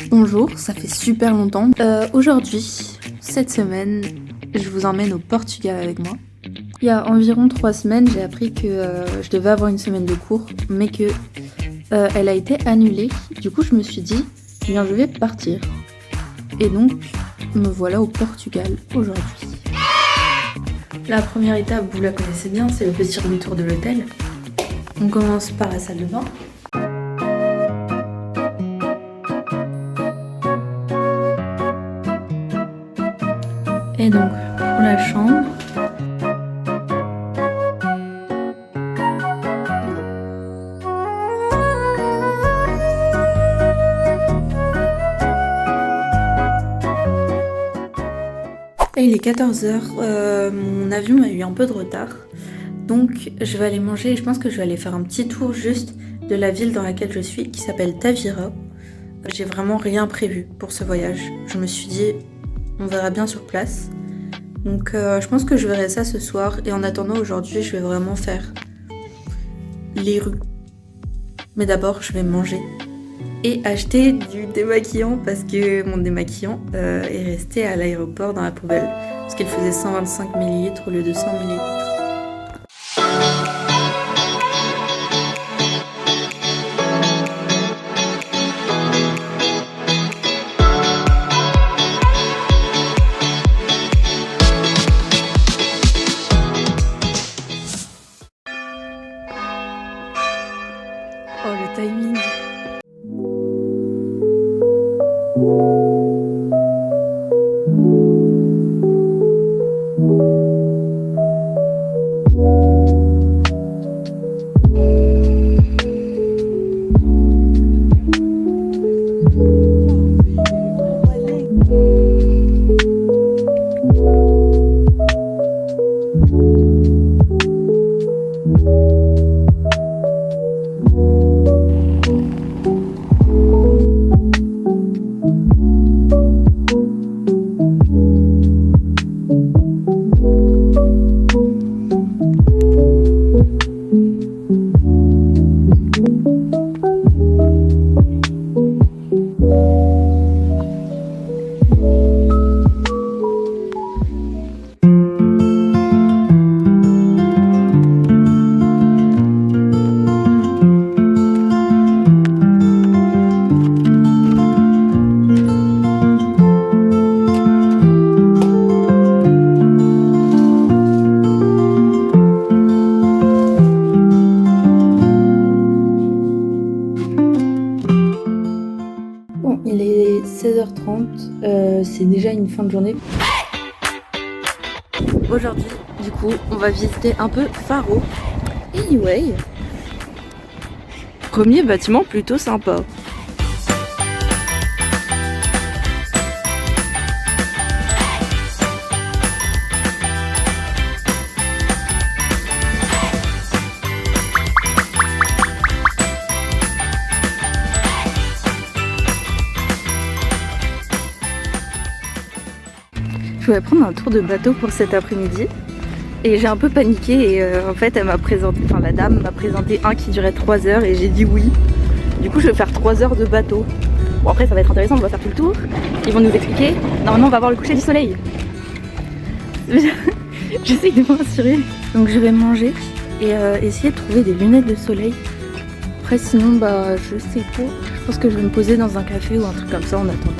Bonjour, ça fait super longtemps. Aujourd'hui, cette semaine, je vous emmène au Portugal avec moi. Il y a environ 3 semaines, j'ai appris que je devais avoir une semaine de cours, mais que elle a été annulée. Du coup, je me suis dit, eh bien, je vais partir. Et donc, me voilà au Portugal aujourd'hui. La première étape, vous la connaissez bien, c'est le petit demi-tour de l'hôtel. On commence par la salle de bain. Et donc, pour la chambre, et il est 14h, mon avion a eu un peu de retard, donc je vais aller manger et je pense que je vais aller faire un petit tour juste de la ville dans laquelle je suis, qui s'appelle Tavira. J'ai vraiment rien prévu pour ce voyage, je me suis dit, on verra bien sur place. Donc je pense que je verrai ça ce soir, et en attendant aujourd'hui, je vais vraiment faire les rues. Mais d'abord, je vais manger et acheter du démaquillant parce que mon démaquillant est resté à l'aéroport dans la poubelle parce qu'il faisait 125 ml au lieu de 100 ml. Oh, le timing! Bon, il est 16h30, c'est déjà une fin de journée. Aujourd'hui, du coup, on va visiter un peu Faro. Anyway, premier bâtiment plutôt sympa. Je voulais prendre un tour de bateau pour cet après-midi et j'ai un peu paniqué et en fait la dame m'a présenté un qui durait 3 heures et j'ai dit oui. Du coup je vais faire 3 heures de bateau. Bon après ça va être intéressant, on va faire tout le tour. Ils vont nous expliquer. Normalement on va voir le coucher du soleil. J'essaye de me rassurer. Donc je vais manger et essayer de trouver des lunettes de soleil. Après sinon je sais pas. Je pense que je vais me poser dans un café ou un truc comme ça en attendant.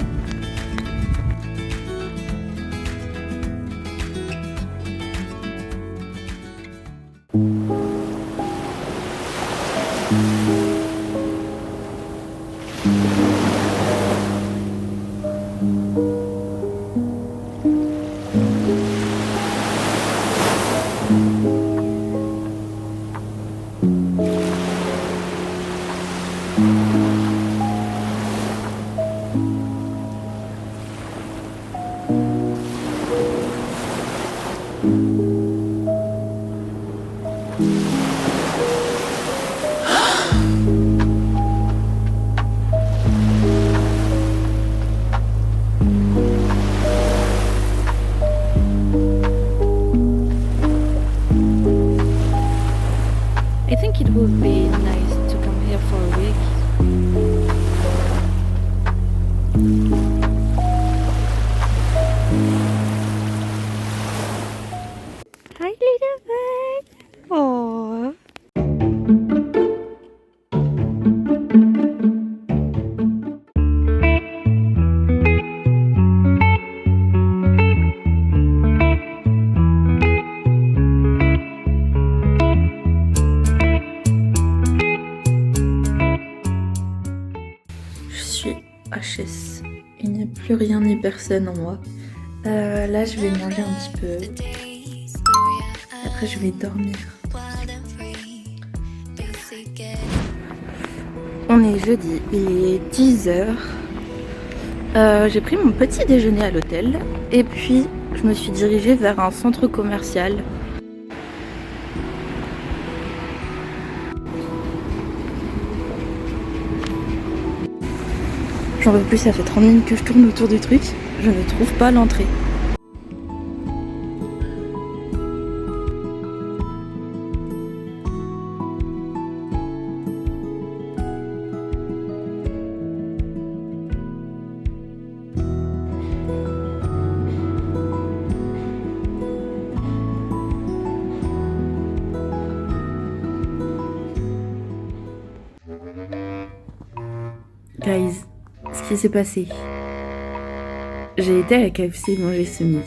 je suis HS. Il n'y a plus rien ni personne en moi. Là, je vais manger un petit peu. Après, je vais dormir. On est jeudi, il est 10h. J'ai pris mon petit déjeuner à l'hôtel et puis je me suis dirigée vers un centre commercial. J'en veux plus, ça fait 30 minutes que je tourne autour du truc. Je ne trouve pas l'entrée. Guys, ce qui s'est passé, j'ai été à la KFC manger ce midi.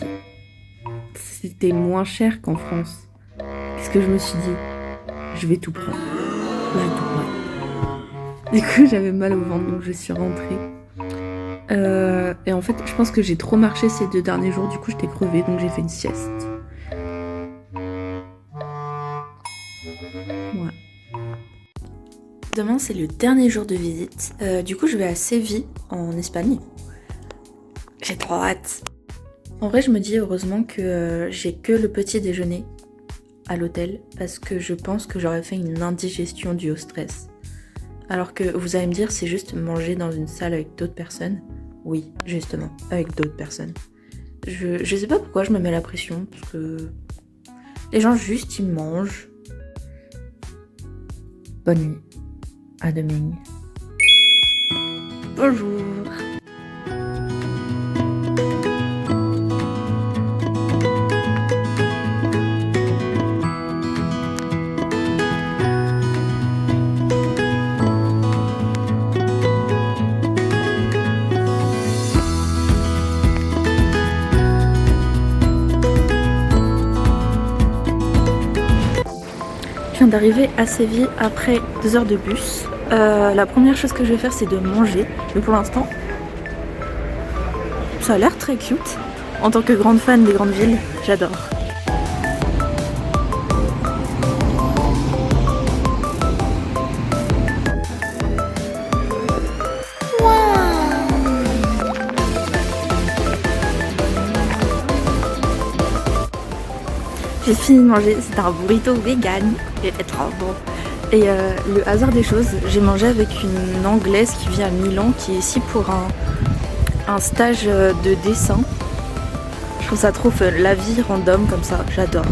C'était moins cher qu'en France. Qu'est-ce que je me suis dit? Je vais tout prendre. Je vais tout prendre. Du coup, j'avais mal au ventre, donc je suis rentrée. Et en fait, je pense que j'ai trop marché ces 2 derniers jours, du coup j'étais crevée, donc j'ai fait une sieste. Ouais. Demain, c'est le dernier jour de visite. Du coup, je vais à Séville, en Espagne. J'ai trop hâte. En vrai, je me dis heureusement que j'ai que le petit déjeuner à l'hôtel, parce que je pense que j'aurais fait une indigestion due au stress. Alors que vous allez me dire, c'est juste manger dans une salle avec d'autres personnes. Oui, justement, avec d'autres personnes. Je sais pas pourquoi je me mets la pression, parce que les gens juste ils mangent. Bonne nuit. À demain. Bonjour. Je viens d'arriver à Séville après 2 heures de bus. La première chose que je vais faire, c'est de manger. Mais pour l'instant, ça a l'air très cute. En tant que grande fan des grandes villes, j'adore. J'ai fini de manger, c'était un burrito vegan, il était trop bon. Et le hasard des choses, j'ai mangé avec une Anglaise qui vit à Milan, qui est ici pour un stage de dessin. Je trouve ça trop fun, la vie random comme ça, j'adore.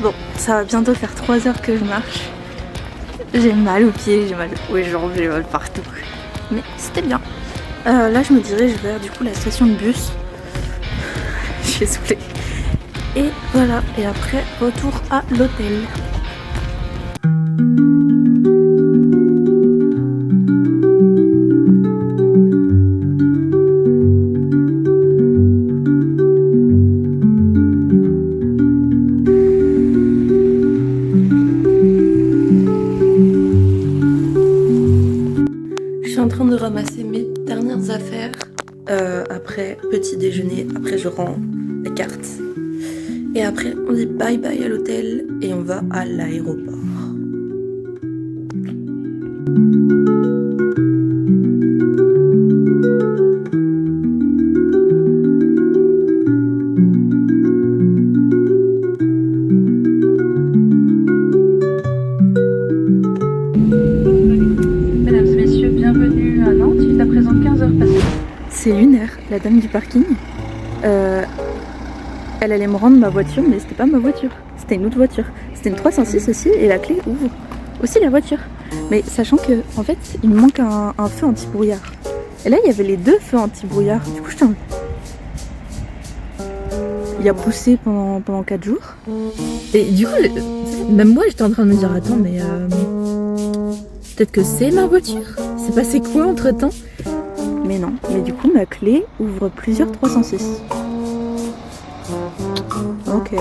Bon, ça va bientôt faire 3 heures que je marche. J'ai mal aux pieds, j'ai mal aux jambes, j'ai mal partout. Mais c'était bien. Là, je me dirige vers du coup la station de bus. Je suis saoulée. Et voilà, et après, retour à l'hôtel. suis en train de ramasser mes dernières affaires. Après petit déjeuner, après je rends les cartes. Et après on dit bye bye à l'hôtel et on va à l'aéroport. C'est Lunaire, la dame du parking. Elle allait me rendre ma voiture, mais c'était pas ma voiture. C'était une autre voiture. C'était une 306 aussi, et la clé ouvre aussi la voiture. Mais sachant que, en fait, il me manque un feu anti-brouillard. Et là, il y avait les deux feux anti-brouillard. Du coup, il a poussé pendant 4 jours. Et du coup, même moi, j'étais en train de me dire, attends, mais peut-être que c'est ma voiture. C'est passé quoi entre-temps? Mais non, mais du coup ma clé ouvre plusieurs 306. Ok.